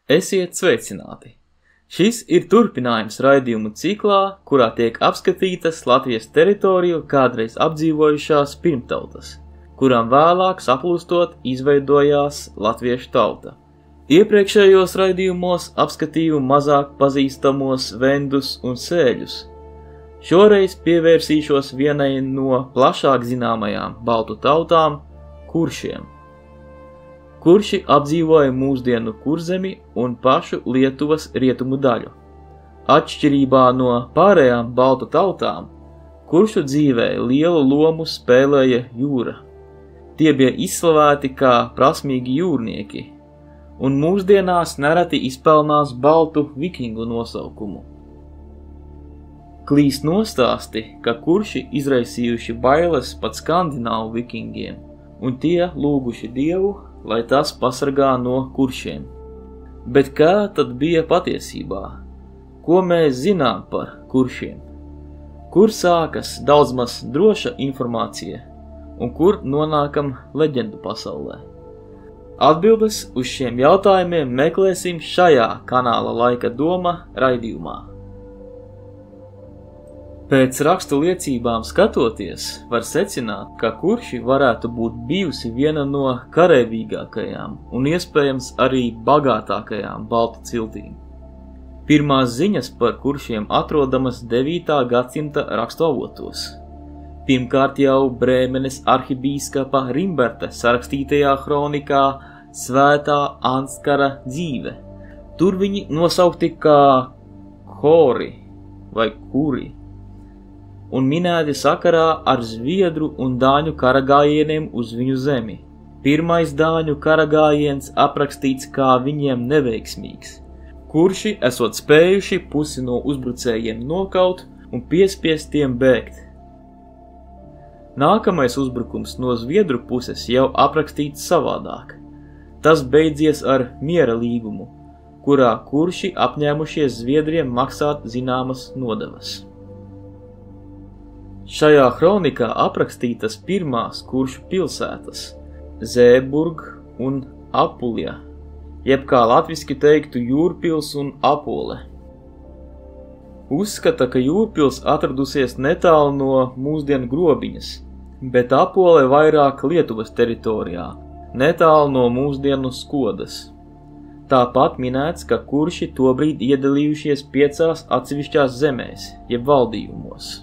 Esiet sveicināti! Šis ir turpinājums raidījumu ciklā, kurā tiek apskatītas Latvijas teritoriju kādreiz apdzīvojušās pirmtautas, kurām vēlāk saplūstot izveidojās latviešu tauta. Iepriekšējos raidījumos apskatīju mazāk pazīstamos vendus un sēļus. Šoreiz pievērsīšos vienai no plašāk zināmajām baltu tautām – kuršiem. Kurši apdzīvoja mūsdienu Kurzemi un pašu Lietuvas rietumu daļu. Atšķirībā no pārējām baltu tautām, kuršu dzīvē lielu lomu spēlēja jūra. Tie bija izslavēti kā prasmīgi jūrnieki, un mūsdienās nereti izpelnās baltu vikingu nosaukumu. Klīst nostāsti, ka kurši izraisījuši bailes pat skandināvu vikingiem, un tie lūguši Dievu, lai tas pasargā no kuršiem. Bet kā tad bija patiesībā? Ko mēs zinām par kuršiem? Kur sākas daudz maz droša informācija un kur nonākam leģendu pasaulē? Atbildes uz šiem jautājumiem meklēsim šajā kanāla Laika doma raidījumā. Pēc rakstu liecībām skatoties, var secināt, ka kurši varētu būt bijusi viena no karavīgākajām un iespējams arī bagātākajām baltu ciltīm. Pirmās ziņas par kuršiem atrodamas 9. gadsimta rakstu avotos. Pirmkārt jau Brēmenes arhibīskapa Rimberta sarakstītajā kronikā Svētā Anskara dzīve. Tur viņi nosaukti kā Kori vai Kuri un minēti sakarā ar zviedru un dāņu karagājieniem uz viņu zemi. Pirmais dāņu karagājiens aprakstīts kā viņiem neveiksmīgs. Kurši esot spējuši pusi no uzbrucējiem nokaut un piespiest tiem bēgt. Nākamais uzbrukums no zviedru puses jau aprakstīts savādāk. Tas beidzies ar miera līgumu, kurā kurši apņēmušies zviedriem maksāt zināmas nodevas. Šajā kronikā aprakstītas pirmās kuršu pilsētas – Zēburg un Apulja, jeb kā latviski teiktu Jūrpils un Apole. Uzskata, ka Jūrpils atradusies netālu no mūsdienu Grobiņas, bet Apole vairāk Lietuvas teritorijā, netālu no mūsdienu Skodas. Tāpat minēts, ka kurši tobrīd iedalījušies 5 atsevišķās zemēs, jeb valdījumos.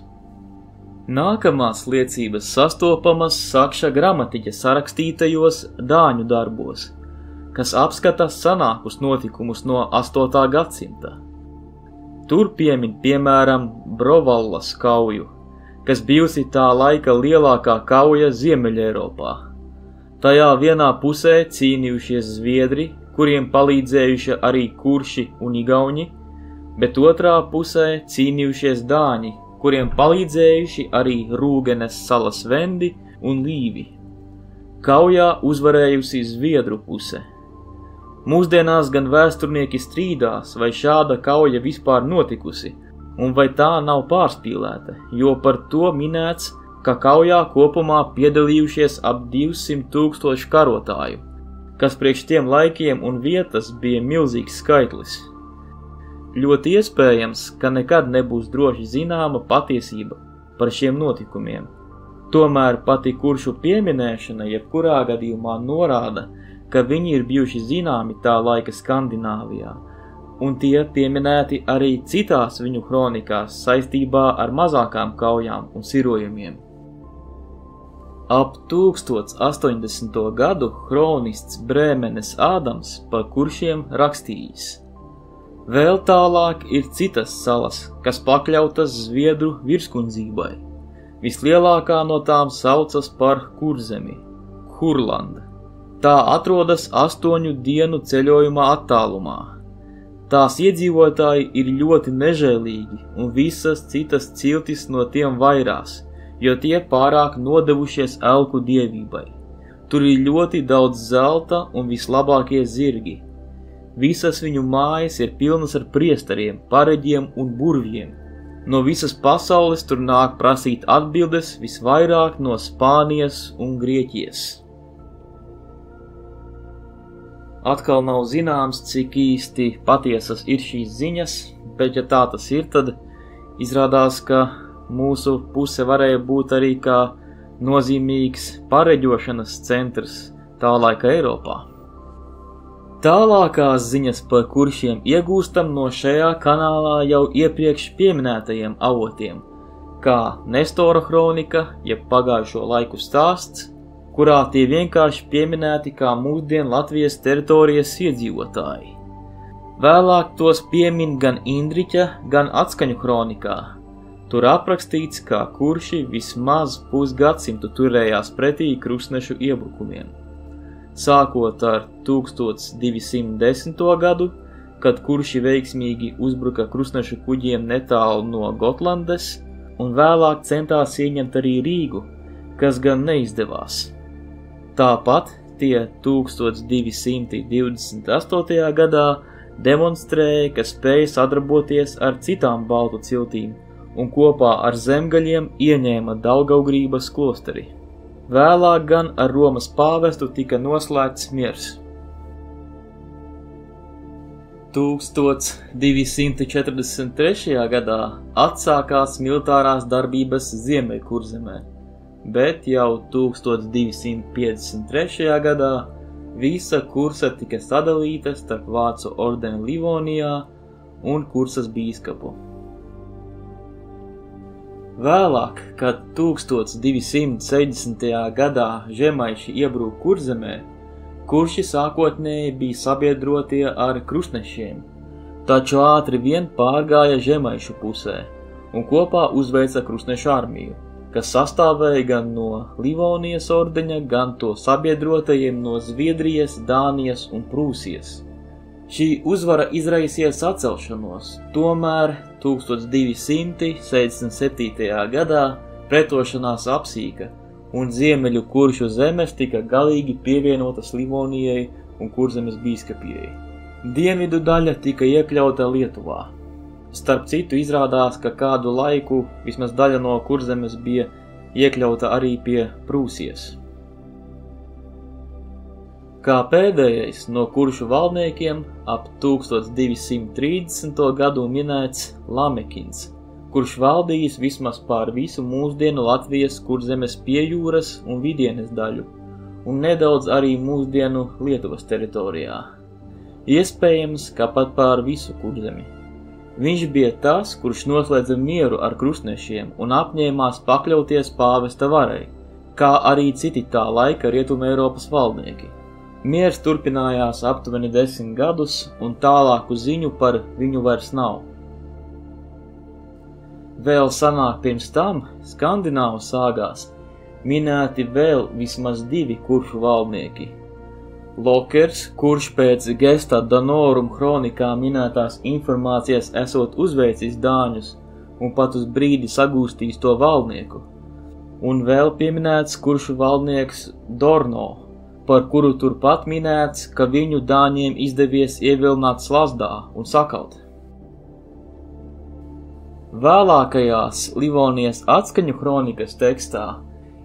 Nākamās liecības sastopamas Sakša gramatiķa sarakstītajos dāņu darbos, kas apskata sanākus notikumus no 8. gadsimta. Tur piemin piemēram Brovallas kauju, kas bijusi tā laika lielākā kauja Ziemeļeiropā. Tajā vienā pusē cīnījušies zviedri, kuriem palīdzējuši arī kurši un igauņi, bet otrā pusē cīnījušies dāņi, kuriem palīdzējuši arī Rūgenes salas vendi un līvi. Kaujā uzvarējusi zviedru puse. Mūsdienās gan vēsturnieki strīdās, vai šāda kauja vispār notikusi, un vai tā nav pārspīlēta, jo par to minēts, ka kaujā kopumā piedalījušies ap 200 000 karotāju, kas priekš tiem laikiem un vietas bija milzīgs skaitlis. Ļoti iespējams, ka nekad nebūs droši zināma patiesība par šiem notikumiem. Tomēr pati kuršu pieminēšana jebkurā gadījumā norāda, ka viņi ir bijuši zināmi tā laika Skandināvijā, un tie pieminēti arī citās viņu kronikās saistībā ar mazākām kaujām un sirojumiem. Ap 1080. gadu kronists Brēmenes Ādams par kuršiem rakstījis. Vēl tālāk ir citas salas, kas pakļautas zviedru virskundzībai. Vislielākā no tām saucas par Kurzemi, Kurlanda. Tā atrodas 8 dienu ceļojumā attālumā. Tās iedzīvotāji ir ļoti nežēlīgi un visas citas ciltis no tiem vairās, jo tie pārāk nodevušies elku dievībai. Tur ir ļoti daudz zelta un vislabākie zirgi. Visas viņu mājas ir pilnas ar priestariem, pareģiem un burvjiem. No visas pasaules tur nāk prasīt atbildes visvairāk no Spānijas un Grieķijas. Atkal nav zināms, cik īsti patiesas ir šīs ziņas, bet ja tā tas ir, tad izrādās, ka mūsu puse varēja būt arī kā nozīmīgs pareģošanas centrs tā laika Eiropā. Tālākās ziņas par kuršiem iegūstam no šajā kanālā jau iepriekš pieminētajiem avotiem, kā Nestora kronika, jeb pagājušo laiku stāsts, kurā tie vienkārši pieminēti kā mūsdienu Latvijas teritorijas iedzīvotāji. Vēlāk tos piemin gan Indriķa, gan Atskaņu kronikā. Tur aprakstīts, kā kurši vismaz pusgadsimtu turējās pretī krustnešu iebrukumiem. Sākot ar 1210. gadu, kad kurši veiksmīgi uzbruka krustnešu kuģiem netālu no Gotlandes, un vēlāk centās ieņemt arī Rīgu, kas gan neizdevās. Tāpat tie 1228. gadā demonstrēja, ka spēja sadarboties ar citām baltu ciltīm un kopā ar zemgaļiem ieņēma Daugavgrības klosteri. Vēlāk gan ar Romas pāvestu tika noslēgts miers. 1243. gadā atsākās militārās darbības Ziemeļkurzemē, bet jau 1253. gadā visa kursa tika sadalīta starp Vācu ordeni Livonijā un kursas bīskapu. Vēlāk, kad 1260. gadā žemaiši iebruka Kurzemē, kurši sākotnēji bija sabiedrotie ar krustnešiem, taču ātri vien pārgāja žemaišu pusē un kopā uzveica krustnešu armiju, kas sastāvēja gan no Livonijas ordeņa, gan to sabiedrotajiem no Zviedrijas, Dānijas un Prūsijas. Šī uzvara izraisīja sacelšanos, tomēr 1267. gadā pretošanās apsīka, un ziemeļu kuršu zemes tika galīgi pievienotas Livonijai un Kurzemes bīskapijai. Dienvidu daļa tika iekļauta Lietuvā. Starp citu izrādās, ka kādu laiku vismaz daļa no Kurzemes bija iekļauta arī pie Prūsijas. Kā pēdējais no kuršu valdniekiem ap 1230. gadu minēts Lamekins, kurš valdījis vismaz pār visu mūsdienu Latvijas Kurzemes piejūras un vidienes daļu, un nedaudz arī mūsdienu Lietuvas teritorijā. Iespējams, ka pat pār visu Kurzemi. Viņš bija tas, kurš noslēdza mieru ar krustnešiem un apņēmās pakļauties pāvesta varai, kā arī citi tā laika Rietuma Eiropas valdnieki. Miers turpinājās aptuveni 10 gadus, un tālāku ziņu par viņu vairs nav. Vēl sanāk pirms tam skandināvu sāgās minēti vēl vismaz 2 kuršu valdnieki. Lokers, kurš pēc Gesta Danorum kronikā minētās informācijas esot uzveicis dāņus un pat uz brīdi sagūstījis to valdnieku, un vēl pieminēts kuršu valdnieks Dorno, par kuru turpat minēts, ka viņu dāņiem izdevies ievilināt Slazdā un sakaut. Vēlākajās Livonijas Atskaņu kronikas tekstā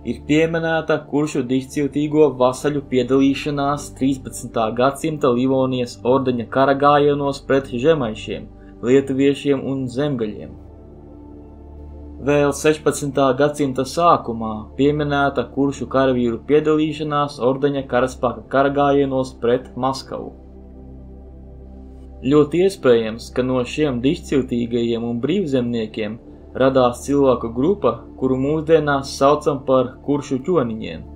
ir pieminēta kuršu dižciltīgo vasaļu piedalīšanās 13. gadsimta Livonijas ordeņa karagājienos pret žemaišiem, lietuviešiem un zemgaļiem. Vēl 16. gadsimta sākumā pieminēta kuršu karavīru piedalīšanās ordeņa karaspēka karagājienos pret Maskavu. Ļoti iespējams, ka no šiem dižciltīgajiem un brīvzemniekiem radās cilvēku grupa, kuru mūsdienās saucam par kuršu ķoniņiem.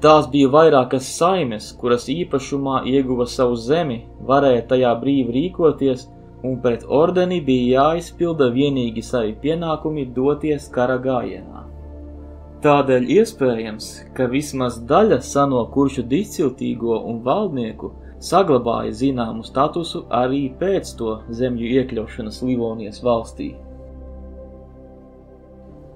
Tās bija vairākas saimes, kuras īpašumā ieguva savu zemi, varēja tajā brīvi rīkoties, un pret ordeni bija jāizpilda vienīgi savi pienākumi doties kara gājienā. Tādēļ iespējams, ka vismaz daļa seno kuršu dižciltīgo un valdnieku saglabāja zināmu statusu arī pēc to zemju iekļaušanas Livonijas valstī.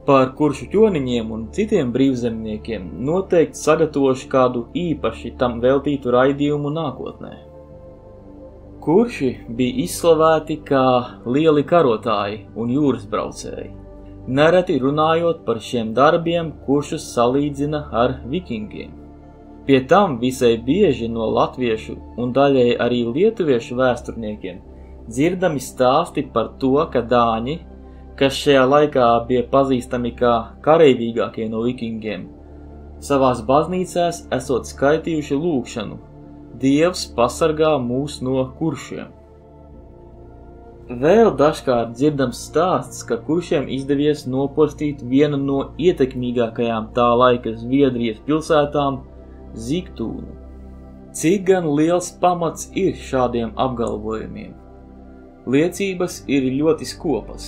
Par kuršu ķoniņiem un citiem brīvzemniekiem noteikti sagatavošu kādu īpaši tam veltītu raidījumu nākotnē. Kurši bija izslavēti kā lieli karotāji un jūras braucēji. Nereti runājot par šiem darbiem, kuršus salīdzina ar vikingiem. Pie tam visai bieži no latviešu un daļēji arī lietuviešu vēsturniekiem dzirdami stāsti par to, ka dāņi, kas šajā laikā bija pazīstami kā kareivīgākie no vikingiem, savās baznīcās esot skaitījuši lūgšanu: Dievs pasargā mūs no kuršiem. Vēl dažkārt dzirdams stāsts, ka kuršiem izdevies nopostīt vienu no ietekmīgākajām tā laika Zviedrijas pilsētām – Zigtūnu. Cik gan liels pamats ir šādiem apgalvojumiem? Liecības ir ļoti skopas.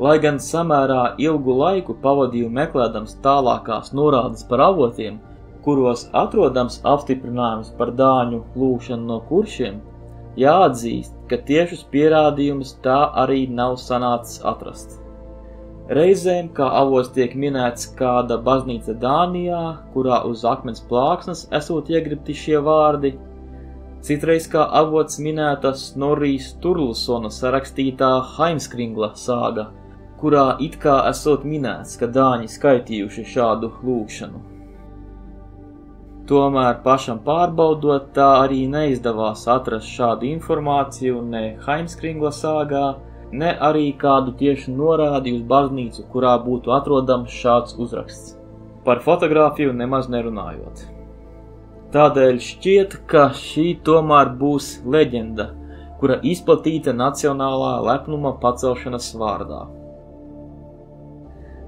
Lai gan samērā ilgu laiku pavadīju meklēdams tālākās norādes par avotiem, kuros atrodams apstiprinājums par dāņu lūgšanu no kuršiem, jāatzīst, ka tiešus pierādījumus tā arī nav sanācis atrast. Reizēm, kā avots tiek minēts kāda baznīca Dānijā, kurā uz akmens plāksnes esot iegribti šie vārdi, citreiz kā avots minēta Snorrijs Sturlusona sarakstītā Heimskringla sāga, kurā it kā esot minēts, ka dāņi skaitījuši šādu lūgšanu. Tomēr pašam pārbaudot, tā arī neizdevās atrast šādu informāciju ne Heimskringla sāgā, ne arī kādu tieši norādi uz baznīcu, kurā būtu atrodams šāds uzraksts. Par fotogrāfiju nemaz nerunājot. Tādēļ šķiet, ka šī tomēr būs leģenda, kura izplatīta nacionālā lepnuma pacelšanas vārdā.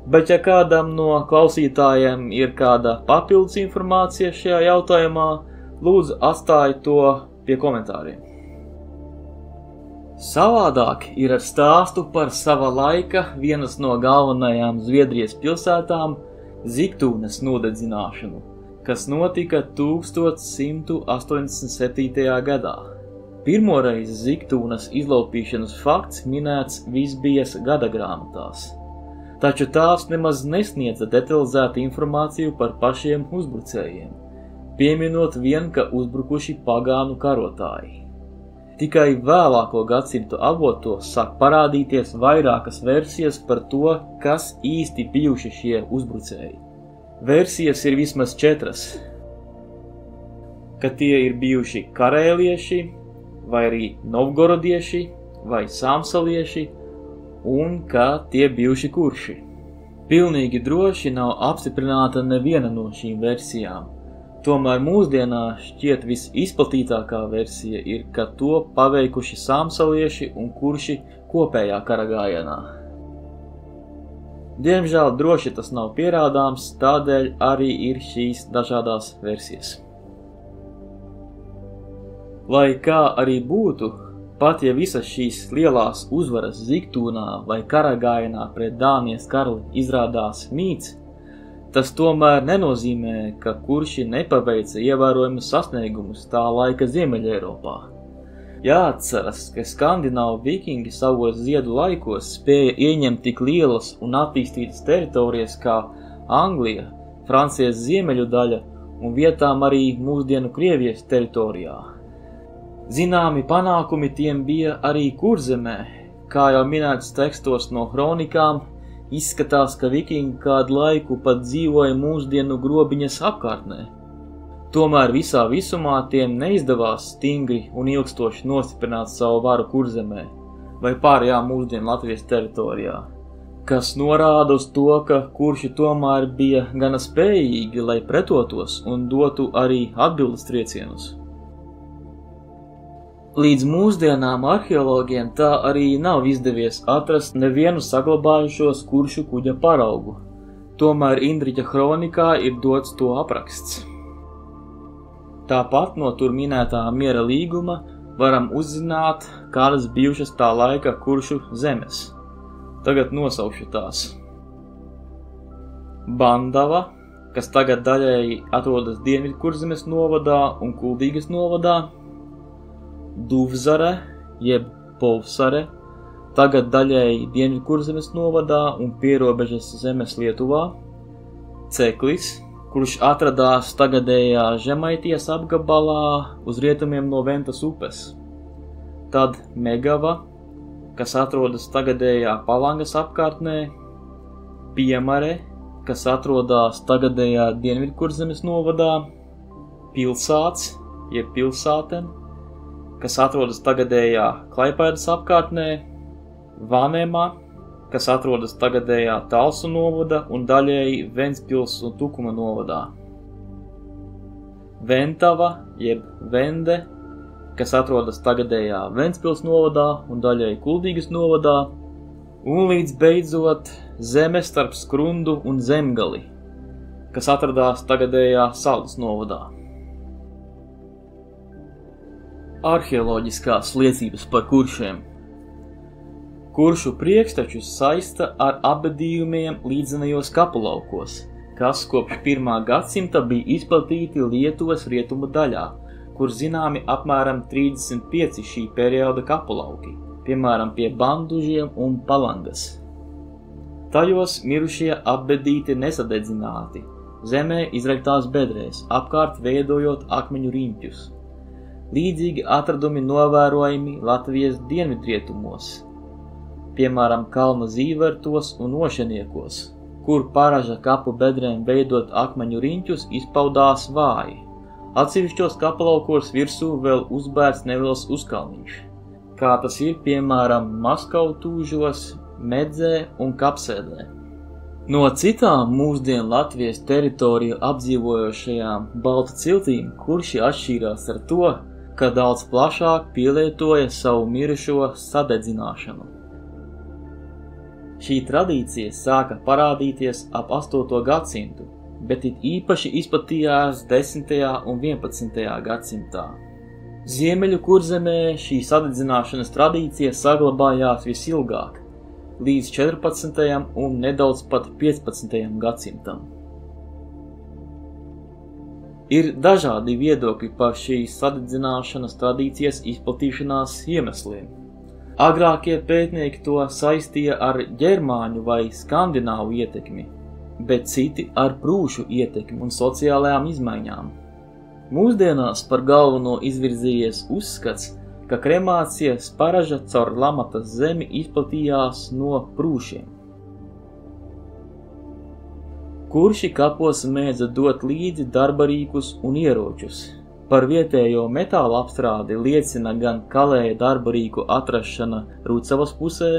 Bet ja kādam no klausītājiem ir kāda papildus informācija šajā jautājumā, lūdzu atstāj to pie komentāriem. Savādāk ir ar stāstu par sava laika vienas no galvenajām Zviedrijas pilsētām Zigtūnas nodedzināšanu, kas notika 1187. gadā. Pirmoreiz Zigtūnas izlaupīšanas fakts minēts Visbijas gadagrāmatās, taču tās nemaz nesniedza detalizētu informāciju par pašiem uzbrucējiem, pieminot vien, ka uzbrukuši pagānu karotāji. Tikai vēlāko gadsimtu avotos sāk parādīties vairākas versijas par to, kas īsti bijuši šie uzbrucēji. Versijas ir vismaz 4, ka tie ir bijuši karēlieši, vai arī novgorodieši, vai samsalieši, un ka tie bijuši kurši. Pilnīgi droši nav apstiprināta neviena no šīm versijām. Tomēr mūsdienā šķiet visizplatītākā versija ir, ka to paveikuši samsalieši un kurši kopējā kara gājienā. Diemžēl droši tas nav pierādāms, tādēļ arī ir šīs dažādās versijas. Lai kā arī būtu, pat ja visas šīs lielās uzvaras Zigtūnā vai kara gājienā pret Dānijas karali izrādās mīts, tas tomēr nenozīmē, ka kurši nepaveica ievērojumus sasniegumus tā laika Ziemeļa Eiropā. Jāatceras, ka skandināvu vikingi savos ziedu laikos spēja ieņemt tik lielas un attīstītas teritorijas kā Anglija, Francijas ziemeļu daļa un vietām arī mūsdienu Krievijas teritorijā. Zināmi panākumi tiem bija arī Kurzemē, kā jau minēts tekstos no kronikām. Izskatās, ka vikingi kādu laiku pat dzīvoja mūsdienu Grobiņas apkārtnē. Tomēr visā visumā tiem neizdevās stingri un ilgstoši nostiprināt savu varu Kurzemē vai pārējā mūsdienu Latvijas teritorijā, kas norāda uz to, ka kurši tomēr bija gana spējīgi, lai pretotos un dotu arī atbildes triecienus. Līdz mūsdienām arheologiem tā arī nav izdevies atrast nevienu saglabājušos kuršu kuģa paraugu, tomēr Indriķa kronikā ir dots to apraksts. Tāpat no tur minētā miera līguma varam uzzināt, kādas bijušas tā laika kuršu zemes. Tagad nosaukšu tās. Bandava, kas tagad daļēji atrodas Dienvidkurzemes novadā un Kuldīgas novadā, Duvzare, jeb Povsare, tagad daļēji Dienvidkurzemes novadā un pierobežas zemes Lietuvā, Ceklis, kurš atradās tagadējā Žemaitijas apgabalā uz rietumiem no Ventas upes, tad Megava, kas atrodas tagadējā Palangas apkārtnē, Piemare, kas atrodas tagadējā Dienvidkurzemes novadā, Pilsāts, jeb Pilsāten, kas atrodas tagadējā Klaipēdas apkārtnē, Vanema, kas atrodas tagadējā Talsu novada un daļēji Ventspils un Tukuma novadā, Ventava, jeb Vende, kas atrodas tagadējā Ventspils novadā un daļēji Kuldīgas novadā, un līdz beidzot zeme starp Skrundu un Zemgali, kas atradās tagadējā Saldus novadā. Arheoloģiskās liecības par kuršiem. Kuršu priekštečus saista ar apbedījumiem līdzenajos kapulaukos, kas kopš 1. gadsimta bija izplatīti Lietuvas rietumu daļā, kur zināmi apmēram 35 šī perioda kapulauki, piemēram pie Bandužiem un Palangas. Tajos mirušie apbedīti nesadedzināti, zemē izraļtās bedrēs, apkārt veidojot akmeņu riņķus. Līdzīgi atradumi novērojami Latvijas dienvidrietumos, piemēram Kalna Zīvertos un Ošeniekos, kur Paraža kapu bedrēm veidot akmeņu riņķus izpaudās vāji. Atsevišķos kapulaukos virsū vēl uzbērts neliels uzkalniņš, kā tas ir piemēram Maskautūžos, Medzē un Kapsēdē. No citām mūsdienu Latvijas teritoriju apdzīvojošajām baltu ciltīm kurši atšķīrās ar to, ka daudz plašāk pielietoja savu mirušo sadedzināšanu. Šī tradīcija sāka parādīties ap 8. gadsimtu, bet it īpaši izplatījās 10. un 11. gadsimtā. Ziemeļu Kurzemē šī sadedzināšanas tradīcija saglabājās visilgāk, līdz 14. un nedaudz pat 15. gadsimtam. Ir dažādi viedokļi par šīs sadedzināšanas tradīcijas izplatīšanās iemesliem. Agrākie pētnieki to saistīja ar ģermāņu vai skandināvu ietekmi, bet citi ar prūšu ietekmi un sociālajām izmaiņām. Mūsdienās par galveno izvirzījies uzskats, ka kremācijas Paraža caur Lamatas zemi izplatījās no prūšiem. Kurši kapos mēdza dot līdzi darbarīkus un ieročus. Par vietējo metāla apstrādi liecina gan kalēja darbarīku atrašana Rucavas pusē,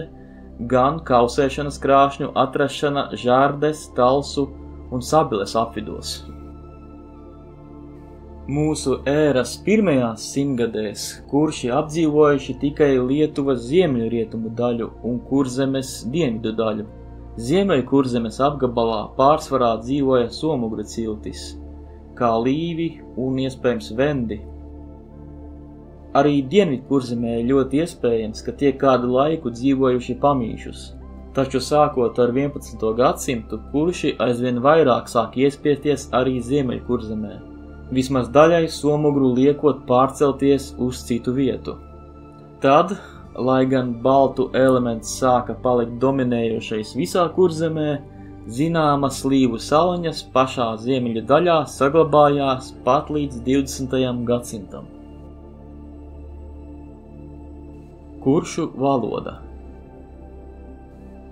gan kausēšanas krāšņu atrašana Žārdes, Talsu un Sabiles apvidos. Mūsu ēras pirmajās simtgadēs kurši apdzīvojuši tikai Lietuvas ziemeļrietumu daļu un Kurzemes dienvidu daļu. Ziemeļkurzemes apgabalā pārsvarā dzīvoja somugru ciltis, kā līvi un iespējams vendi. Arī Dienvidkurzemē ļoti iespējams, ka tie kādu laiku dzīvojuši pamīšus, taču sākot ar 11. gadsimtu kurši aizvien vairāk sāk iespiesties arī Ziemeļkurzemē, vismaz daļai somugru liekot pārcelties uz citu vietu. Tad, lai gan baltu elements sāka palikt dominējošais visā Kurzemē, zināmas Līvu saliņas pašā ziemeļu daļā saglabājās pat līdz 20. gadsimtam. Kuršu valoda.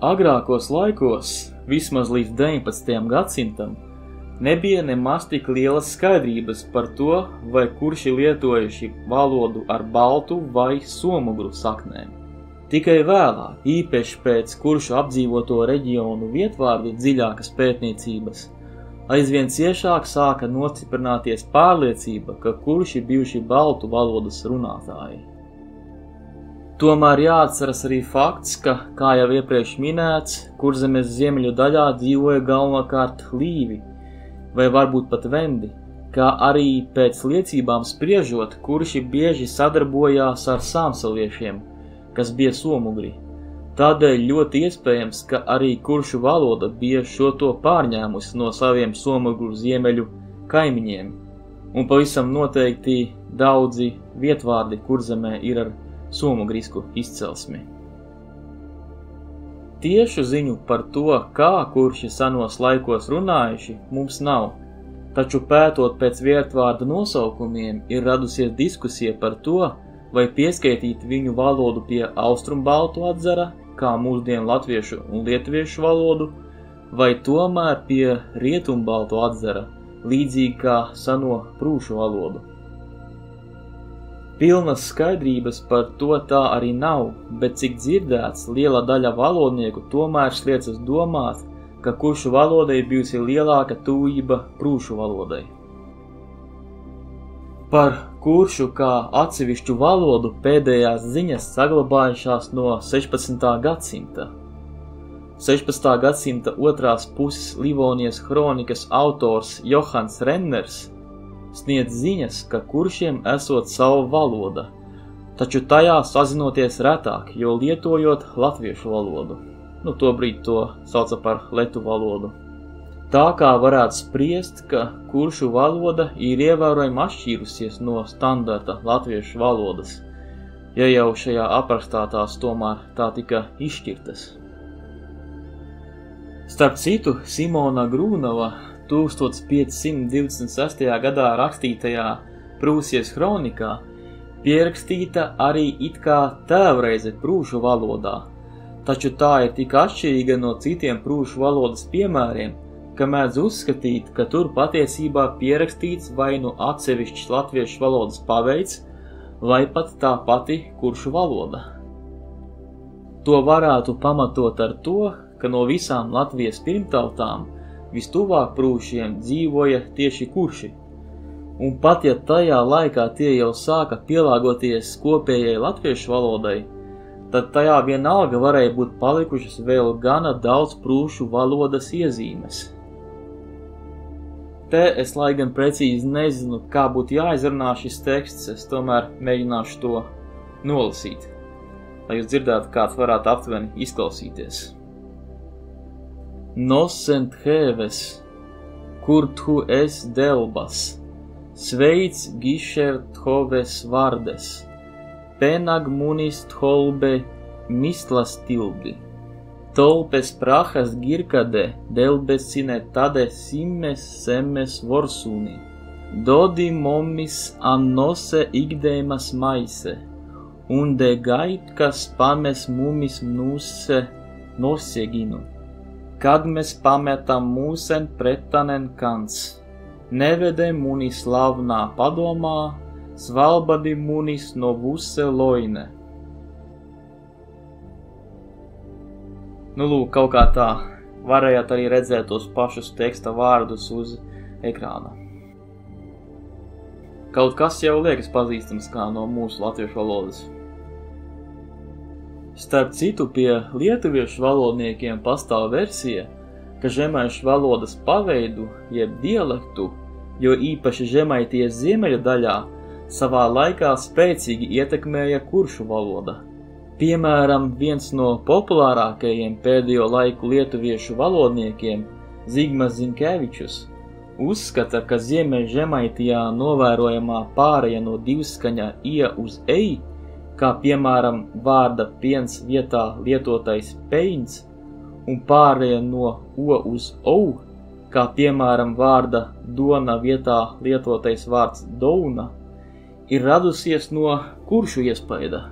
Agrākos laikos, vismaz līdz 19. gadsimtam, nebija nemaz tik lielas skaidrības par to, vai kurši lietojuši valodu ar baltu vai somugru saknēm. Tikai vēlāk, īpaši pēc kuršu apdzīvoto reģionu vietvārdu dziļākas pētniecības, aizvien ciešāk sāka nostiprināties pārliecība, ka kurši bijuši baltu valodas runātāji. Tomēr jāatceras arī fakts, ka, kā jau iepriekš minēts, Kurzemes ziemeļu daļā dzīvoja galvenokārt līvi, vai varbūt pat vendi, kā arī pēc liecībām spriežot, kurši bieži sadarbojās ar sāmsaliešiem, kas bija somugri. Tādēļ ļoti iespējams, ka arī kuršu valoda bija šo to pārņēmusi no saviem somugru ziemeļu kaimiņiem, un pavisam noteikti daudzi vietvārdi Kurzemē ir ar somugrisku izcelsmi. Tiešu ziņu par to, kā kurši senos laikos runājuši, mums nav, taču pētot pēc vietvārdu nosaukumiem ir radusies diskusija par to, vai pieskaitīt viņu valodu pie austrumbaltu atzara, kā mūsdienu latviešu un lietuviešu valodu, vai tomēr pie rietumbaltu atzara, līdzīgi kā seno prūšu valodu. Pilnas skaidrības par to tā arī nav, bet cik dzirdēts, liela daļa valodnieku tomēr sliecas domāt, ka kuršu valodai bijusi lielāka tuvība prūšu valodai. Par kuršu kā atsevišķu valodu pēdējās ziņas saglabājušās no 16. gadsimta. 16. gadsimta otrās puses Livonijas kronikas autors Johans Renners sniedz ziņas, ka kuršiem esot sava valoda, taču tajā sazinoties retāk, jo lietojot latviešu valodu. Tobrīd to sauca par letu valodu. Tā kā varētu spriest, ka kuršu valoda ir ievērojami atšķīrusies no standarta latviešu valodas, ja jau šajā aprakstā tās tomēr tā tika izšķirtas. Starp citu, Simona Grūnava 1526. gadā rakstītajā Prūsijas kronikā pierakstīta arī it kā tēvreize prūšu valodā, taču tā ir tik atšķirīga no citiem prūšu valodas piemēriem, ka mēdz uzskatīt, ka tur patiesībā pierakstīts vai nu atsevišķs latviešu valodas paveids, vai pat tā pati kuršu valoda. To varētu pamatot ar to, ka no visām Latvijas pirmtautām vistuvāk prūšiem dzīvoja tieši kurši, un pat ja tajā laikā tie jau sāka pielāgoties kopējai latviešu valodai, tad tajā vienalga varēja būt palikušas vēl gana daudz prūšu valodas iezīmes. Te es lai gan precīzi nezinu, kā būtu jāizrunā šis teksts, es tomēr mēģināšu to nolasīt, lai jūs dzirdētu, kāds varētu aptuveni izklausīties. Nosent heves, kur tu es delbas, sveic gišert hoves vardes, penag munist holbe mistlas tildi, tolpes prahas girkade delbesine tade simmes semmes vorsuni, dodi mommis annose igdēmas maise, un de gaitkas pames mumis nuse noseginu. Kagmes pametam mūsen pretanen kants, nevede muni slavnā padomā, svalbadi munis no vuse loine. Lūk, kaut kā tā, varējāt arī redzēt tos pašus teksta vārdus uz ekrāna. Kaut kas jau liekas pazīstams kā no mūsu latviešu valodas. Starp citu, pie lietuviešu valodniekiem pastāv versija, ka žemaišu valodas paveidu, jeb dialektu, jo īpaši Žemaitijas ziemeļa daļā, savā laikā spēcīgi ietekmēja kuršu valoda. Piemēram, viens no populārākajiem pēdējo laiku lietuviešu valodniekiem, Zigmas Zinkevičus, uzskata, ka ziemeļa Žemaitijā novērojamā pāreja no divskaņa ie uz ei, kā piemēram vārda piens vietā lietotais peins, un pāreja no o uz ou, kā piemēram vārda dona vietā lietotais vārds douna, ir radusies no kuršu iespaida.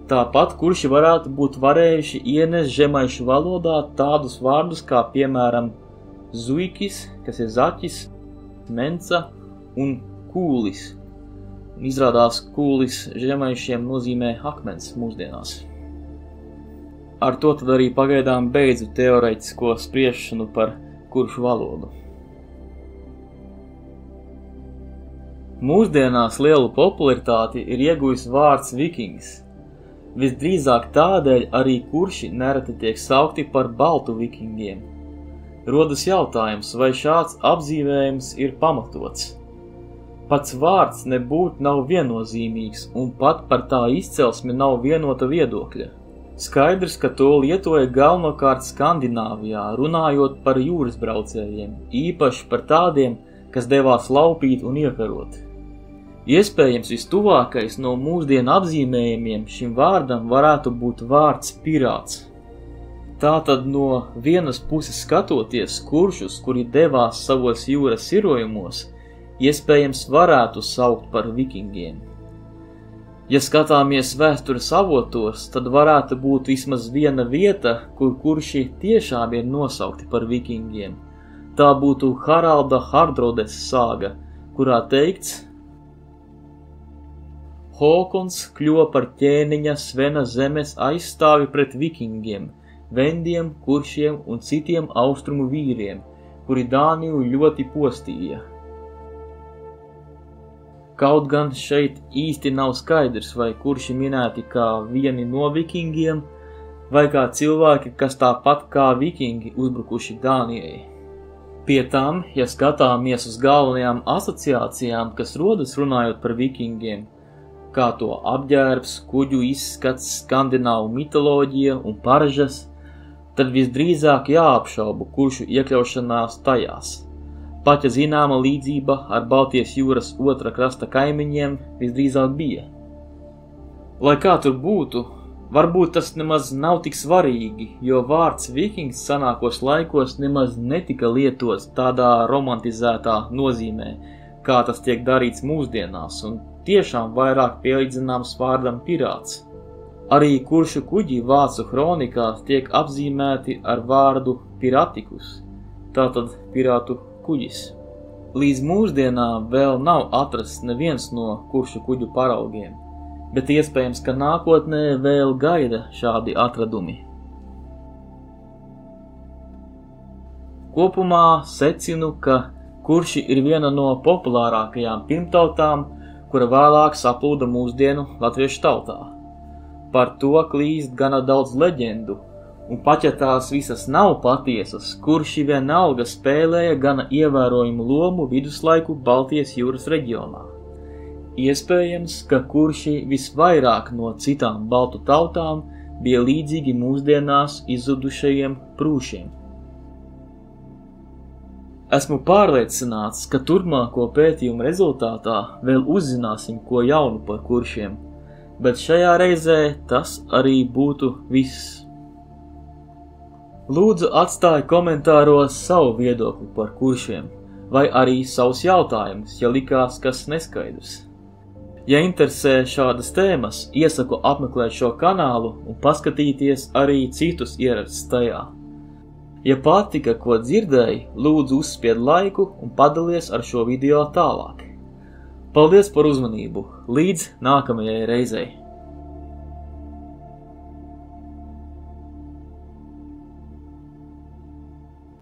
Tāpat kurši varētu būt varējuši ienest žemaišu valodā tādus vārdus kā piemēram zuikis, kas ir zaķis, menca un kūlis. Izrādās, kūlis žemaišiem nozīmē akmens mūsdienās. Ar to tad arī pagaidām beidzu teorētisko spriešanu par kuršu valodu. Mūsdienās lielu popularitāti ir ieguvis vārds vikings. Visdrīzāk tādēļ arī kurši nereti tiek saukti par baltu vikingiem. Rodas jautājums, vai šāds apzīmējums ir pamatots. Pats vārds nebūtu nav viennozīmīgs, un pat par tā izcelsmi nav vienota viedokļa. Skaidrs, ka to lietoja galvenokārt Skandināvijā, runājot par jūras braucējiem, īpaši par tādiem, kas devās laupīt un iekarot. Iespējams, vistuvākais no mūsdienu apzīmējumiem šim vārdam varētu būt vārds pirāts. Tātad no vienas puses skatoties kuršus, kuri devās savos jūras sirojumos, iespējams varētu saukt par vikingiem. Ja skatāmies vēstures avotos, tad varētu būt vismaz viena vieta, kur kurši tiešām ir nosaukti par vikingiem. tā būtu Haralda Hardrodes sāga, kurā teikts: Håkons kļuva par ķēniņa Svena zemes aizstāvi pret vikingiem, vendiem, kuršiem un citiem austrumu vīriem, kuri Dāniju ļoti postīja. Kaut gan šeit īsti nav skaidrs, vai kurši minēti kā vieni no vikingiem, vai kā cilvēki, kas tāpat kā vikingi uzbrukuši Dānijai. Pie tam, ja skatāmies uz galvenajām asociācijām, kas rodas runājot par vikingiem, kā to apģērbs, kuģu izskats, skandināvu mitoloģija un paražas, tad visdrīzāk jāapšaubu kuršu iekļaušanās tajās. Pat ja zināma līdzība ar Baltijas jūras otra krasta kaimiņiem visdrīzāk bija. Lai kā tur būtu, varbūt tas nemaz nav tik svarīgi, jo vārds vikings senākos laikos nemaz netika lietots tādā romantizētā nozīmē, kā tas tiek darīts mūsdienās, un tiešām vairāk pielīdzināms vārdam pirāts. Arī kuršu kuģi vācu kronikās tiek apzīmēti ar vārdu piratikus, tātad pirātu kuģis. Līdz mūsdienām vēl nav atrasts neviens no kuršu kuģu paraugiem, bet iespējams, ka nākotnē vēl gaida šādi atradumi. Kopumā secinu, ka kurši ir viena no populārākajām pirmtautām, kura vēlāk saplūda mūsdienu latviešu tautā. Par to klīst gana daudz leģendu, un pat ja tās visas nav patiesas, kurši vienalga spēlēja gana ievērojumu lomu viduslaiku Baltijas jūras reģionā. Iespējams, ka kurši visvairāk no citām baltu tautām bija līdzīgi mūsdienās izzudušajiem prūšiem. Esmu pārliecināts, ka turpmāko pētījumu rezultātā vēl uzzināsim ko jaunu par kuršiem, bet šajā reizē tas arī būtu viss. Lūdzu atstāj komentāros savu viedokli par kuršiem, vai arī savus jautājumus, ja likās kas neskaidrs. Ja interesē šādas tēmas, iesaku apmeklēt šo kanālu un paskatīties arī citus ierakstus tajā. Ja patika, ko dzirdēji, lūdzu uzspied laiku un padalies ar šo video tālāk. Paldies par uzmanību! Līdz nākamajai reizei!